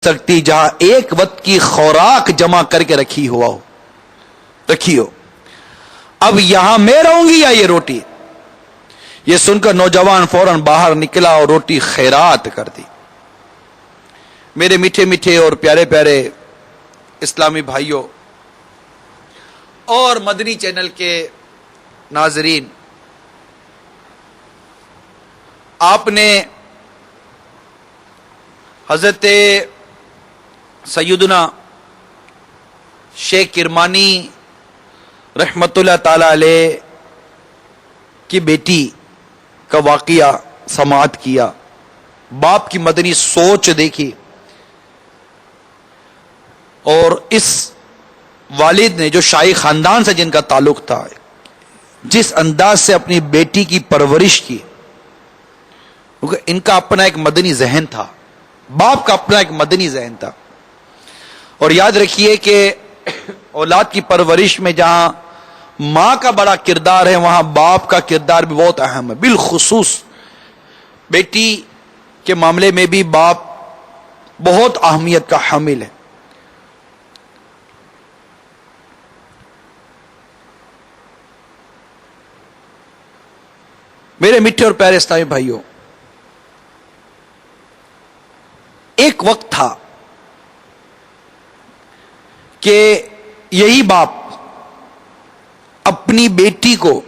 سکتی جہاں ایک وقت کی خوراک جمع کر کے رکھی ہو. اب یہاں میں رہوں گی یا یہ روٹی؟ یہ سن کر نوجوان فوراً باہر نکلا اور روٹی خیرات کر دی. میرے میٹھے میٹھے اور پیارے پیارے اسلامی بھائیوں اور مدنی چینل کے ناظرین، آپ نے حضرت سیدنا شیخ کرمانی رحمت اللہ تعالی علیہ کی بیٹی کا واقعہ سماعت کیا. باپ کی مدنی سوچ دیکھی، اور اس والد نے جو شاہی خاندان سے جن کا تعلق تھا، جس انداز سے اپنی بیٹی کی پرورش کی، کیونکہ ان کا اپنا ایک مدنی ذہن تھا، باپ کا اپنا ایک مدنی ذہن تھا. اور یاد رکھیے کہ اولاد کی پرورش میں جہاں ماں کا بڑا کردار ہے، وہاں باپ کا کردار بھی بہت اہم ہے. بالخصوص بیٹی کے معاملے میں بھی باپ بہت اہمیت کا حامل ہے. میرے میٹھے اور پیارے اسلامی بھائیوں، ایک وقت تھا کہ یہی باپ اپنی بیٹی کو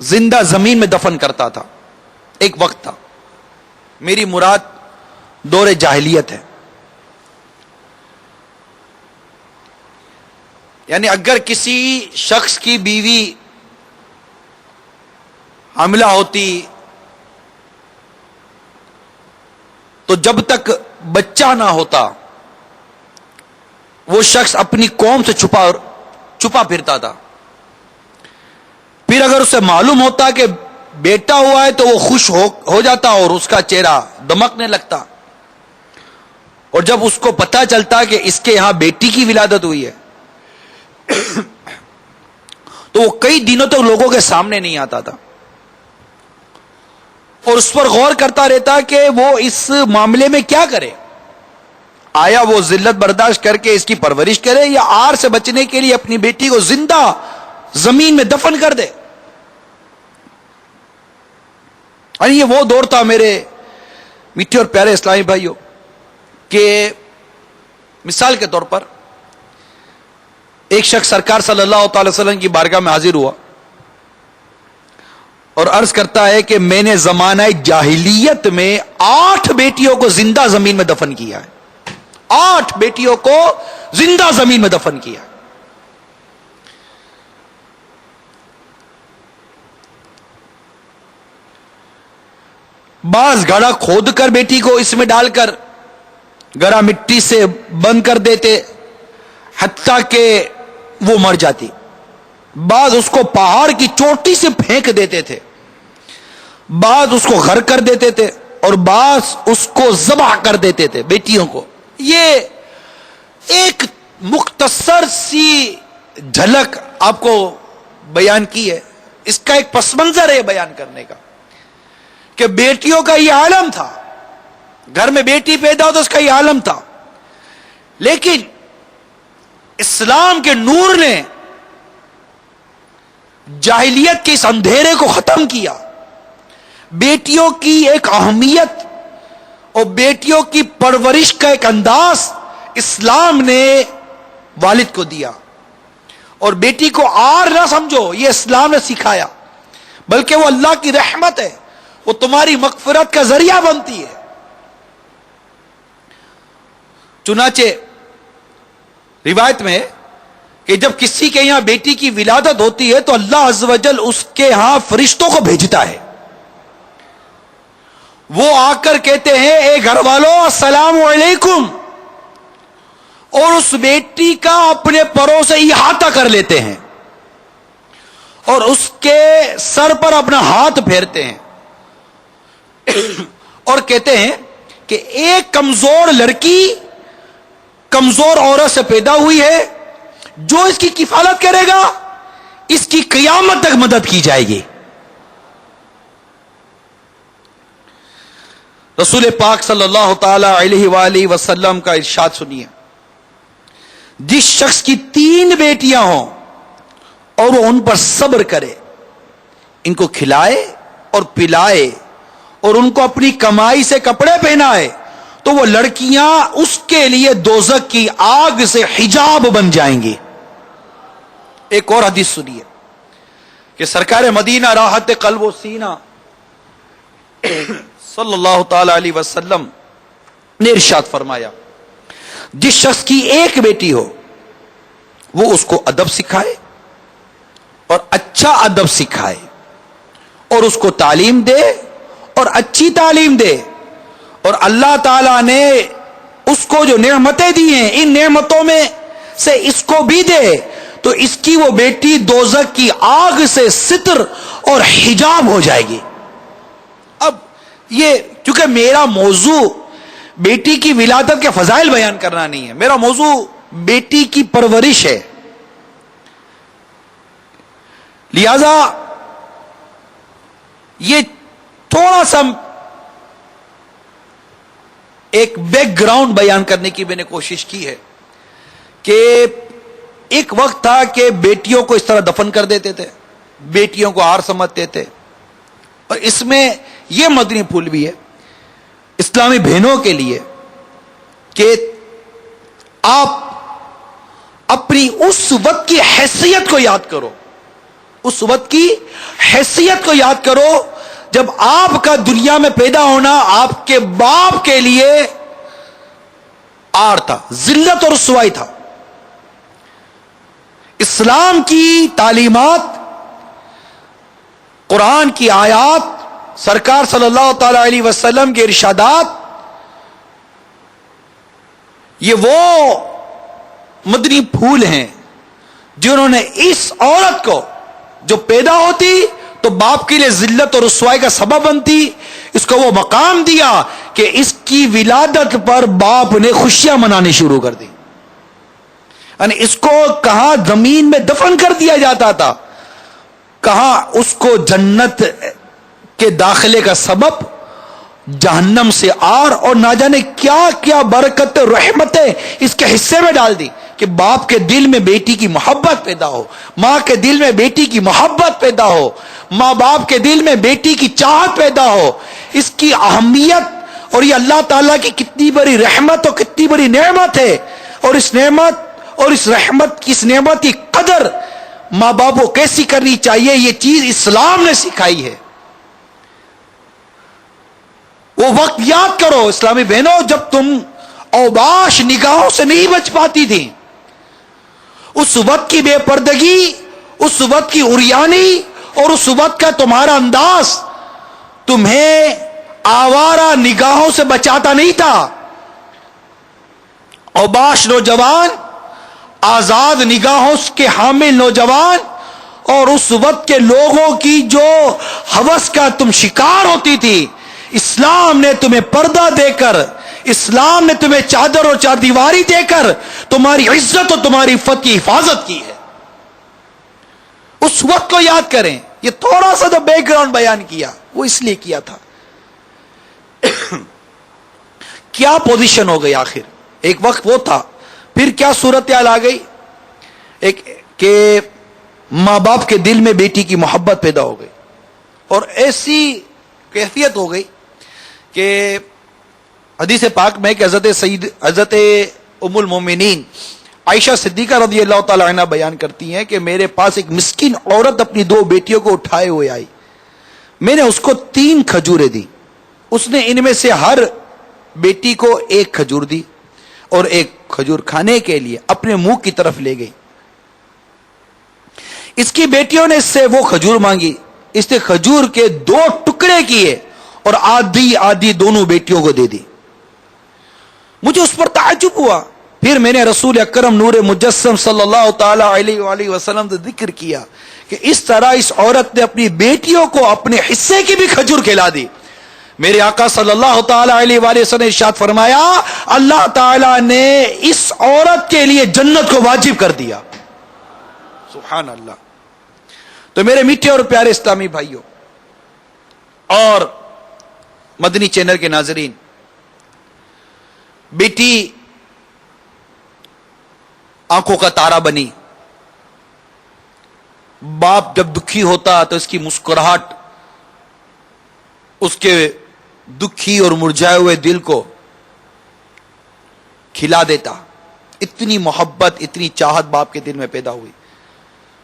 زندہ زمین میں دفن کرتا تھا. ایک وقت تھا، میری مراد دور جاہلیت ہے. یعنی اگر کسی شخص کی بیوی حاملہ ہوتی تو جب تک بچہ نہ ہوتا وہ شخص اپنی قوم سے چھپا پھرتا تھا. پھر اگر اسے معلوم ہوتا کہ بیٹا ہوا ہے تو وہ خوش ہو جاتا اور اس کا چہرہ دمکنے لگتا. اور جب اس کو پتہ چلتا کہ اس کے یہاں بیٹی کی ولادت ہوئی ہے تو وہ کئی دنوں تک لوگوں کے سامنے نہیں آتا تھا اور اس پر غور کرتا رہتا کہ وہ اس معاملے میں کیا کرے. آیا وہ ذلت برداشت کر کے اس کی پرورش کرے یا آر سے بچنے کے لیے اپنی بیٹی کو زندہ زمین میں دفن کر دے. یہ وہ دور تھا میرے میٹھے اور پیارے اسلامی بھائیوں کہ مثال کے طور پر ایک شخص سرکار صلی اللہ تعالی وسلم کی بارگاہ میں حاضر ہوا اور عرض کرتا ہے کہ میں نے زمانہ جاہلیت میں 8 بیٹیوں کو زندہ زمین میں دفن کیا ہے. 8 بیٹیوں کو زندہ زمین میں دفن کیا. بعض گڑھا کھود کر بیٹی کو اس میں ڈال کر گڑھا مٹی سے بند کر دیتے حتیٰ کہ وہ مر جاتی. بعض اس کو پہاڑ کی چوٹی سے پھینک دیتے تھے، بعض اس کو غرق کر دیتے تھے اور بعض اس کو ذبح کر دیتے تھے بیٹیوں کو. یہ ایک مختصر سی جھلک آپ کو بیان کی ہے. اس کا ایک پس منظر ہے بیان کرنے کا کہ بیٹیوں کا یہ عالم تھا، گھر میں بیٹی پیدا ہو تو اس کا یہ عالم تھا. لیکن اسلام کے نور نے جاہلیت کے اس اندھیرے کو ختم کیا. بیٹیوں کی ایک اہمیت اور بیٹیوں کی پرورش کا ایک انداز اسلام نے والد کو دیا. اور بیٹی کو آر نہ سمجھو، یہ اسلام نے سکھایا، بلکہ وہ اللہ کی رحمت ہے، وہ تمہاری مغفرت کا ذریعہ بنتی ہے. چنانچہ روایت میں ہے کہ جب کسی کے یہاں بیٹی کی ولادت ہوتی ہے تو اللہ عز و جل اس کے ہاں فرشتوں کو بھیجتا ہے. وہ آ کر کہتے ہیں اے گھر والوں السلام علیکم، اور اس بیٹی کا اپنے پروں سے احاطہ کر لیتے ہیں اور اس کے سر پر اپنا ہاتھ پھیرتے ہیں اور کہتے ہیں کہ ایک کمزور لڑکی کمزور عورت سے پیدا ہوئی ہے، جو اس کی کفالت کرے گا اس کی قیامت تک مدد کی جائے گی. رسول پاک صلی اللہ تعالی علیہ وآلہ وسلم کا ارشاد سنیے، جس شخص کی 3 بیٹیاں ہوں اور وہ ان پر صبر کرے، ان کو کھلائے اور پلائے اور ان کو اپنی کمائی سے کپڑے پہنائے، تو وہ لڑکیاں اس کے لیے دوزخ کی آگ سے حجاب بن جائیں گی۔ ایک اور حدیث سنیے کہ سرکار مدینہ راحت قلب و سینہ صلی اللہ تعالی علیہ وسلم نے ارشاد فرمایا، جس شخص کی 1 بیٹی ہو وہ اس کو ادب سکھائے اور اچھا ادب سکھائے اور اس کو تعلیم دے اور اچھی تعلیم دے، اور اللہ تعالیٰ نے اس کو جو نعمتیں دی ہیں ان نعمتوں میں سے اس کو بھی دے، تو اس کی وہ بیٹی دوزخ کی آگ سے ستر اور حجاب ہو جائے گی۔ اب یہ چونکہ میرا موضوع بیٹی کی ولادت کے فضائل بیان کرنا نہیں ہے، میرا موضوع بیٹی کی پرورش ہے، لہذا یہ تھوڑا سا ایک بیک گراؤنڈ بیان کرنے کی میں نے کوشش کی ہے کہ ایک وقت تھا کہ بیٹیوں کو اس طرح دفن کر دیتے تھے، بیٹیوں کو عار سمجھتے تھے، اور اس میں یہ مدنی پھول بھی ہے اسلامی بہنوں کے لیے کہ آپ اپنی اس وقت کی حیثیت کو یاد کرو، اس وقت کی حیثیت کو یاد کرو جب آپ کا دنیا میں پیدا ہونا آپ کے باپ کے لیے عار تھا، ذلت اور رسوائی تھا۔ اسلام کی تعلیمات، قرآن کی آیات، سرکار صلی اللہ تعالی علیہ وسلم کے ارشادات، یہ وہ مدنی پھول ہیں جنہوں نے اس عورت کو جو پیدا ہوتی تو باپ کے لیے ذلت اور رسوائی کا سبب بنتی، اس کو وہ مقام دیا کہ اس کی ولادت پر باپ نے خوشیاں منانی شروع کر دی، یعنی اس کو کہاں زمین میں دفن کر دیا جاتا تھا، کہاں اس کو جنت کے داخلے کا سبب جہنم سے آر اور نہ جانے کیا کیا برکت رحمتیں اس کے حصے میں ڈال دی کہ باپ کے دل میں بیٹی کی محبت پیدا ہو، ماں کے دل میں بیٹی کی محبت پیدا ہو، ماں باپ کے دل میں بیٹی کی چاہت پیدا ہو۔ اس کی اہمیت اور یہ اللہ تعالیٰ کی کتنی بڑی رحمت اور کتنی بڑی نعمت ہے، اور اس نعمت اور اس رحمت کی، اس نعمت کی قدر ماں باپ کو کیسی کرنی چاہیے، یہ چیز اسلام نے سکھائی ہے۔ وہ وقت یاد کرو اسلامی بہنوں جب تم اوباش نگاہوں سے نہیں بچ پاتی تھی، اس وقت کی بے پردگی، اس وقت کی عریانی اور اس وقت کا تمہارا انداز تمہیں آوارہ نگاہوں سے بچاتا نہیں تھا۔ اوباش نوجوان، آزاد نگاہوں کے حامل نوجوان، اور اس وقت کے لوگوں کی جو ہوس کا تم شکار ہوتی تھی، اسلام نے تمہیں پردہ دے کر، اسلام نے تمہیں چادر اور چار دیواری دے کر تمہاری عزت اور تمہاری عفت کی حفاظت کی ہے۔ اس وقت کو یاد کریں۔ یہ تھوڑا سا جو بیک گراؤنڈ بیان کیا وہ اس لیے کیا تھا کیا پوزیشن ہو گئی آخر، ایک وقت وہ تھا، پھر کیا صورتحال آ گئی، ایک کہ ماں باپ کے دل میں بیٹی کی محبت پیدا ہو گئی، اور ایسی کیفیت ہو گئی کہ حدیث پاک میں کہ حضرت ام المومنین عائشہ صدیقہ رضی اللہ تعالی عنہ بیان کرتی ہیں کہ میرے پاس ایک مسکین عورت اپنی 2 بیٹیوں کو اٹھائے ہوئے آئی، میں نے اس کو 3 کھجوریں دی، اس نے ان میں سے ہر بیٹی کو 1 کھجور دی اور 1 کھجور کھانے کے لیے اپنے منہ کی طرف لے گئی۔ اس کی بیٹیوں نے اس سے وہ کھجور مانگی، اس نے کھجور کے 2 ٹکڑے کیے اور آدھی آدھی دونوں بیٹیوں کو دے دی۔ مجھے اس پر تعجب ہوا، پھر میں نے رسول اکرم نور مجسم صلی اللہ تعالی علیہ وآلہ وسلم سے ذکر کیا کہ اس طرح اس عورت نے اپنی بیٹیوں کو اپنے حصے کی بھی کھجور کھلا دی۔ میرے آقا صلی اللہ تعالی علیہ وآلہ وسلم نے ارشاد فرمایا، اللہ تعالی نے اس عورت کے لیے جنت کو واجب کر دیا۔ سبحان اللہ۔ تو میرے میٹھے اور پیارے اسلامی بھائیوں، اور مدنی چینل کے ناظرین، بیٹی آنکھوں کا تارا بنی. باپ جب دکھی ہوتا تو اس کی مسکراہٹ اس کے دکھی اور مرجھائے ہوئے دل کو کھلا دیتا. اتنی محبت، اتنی چاہت باپ کے دل میں پیدا ہوئی.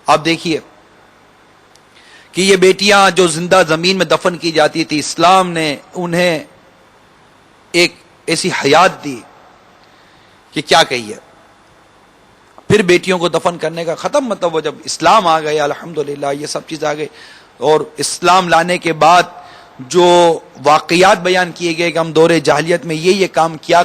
آپ دیکھیے کہ یہ بیٹیاں جو زندہ زمین میں دفن کی جاتی تھی، اسلام نے انہیں ایک ایسی حیات دی کہ کیا کہیے. پھر بیٹیوں کو دفن کرنے کا ختم، مطلب وہ جب اسلام آ گیا الحمدللہ یہ سب چیز آ گئی، اور اسلام لانے کے بعد جو واقعات بیان کیے گئے کہ ہم دور جاہلیت میں یہ کام کیا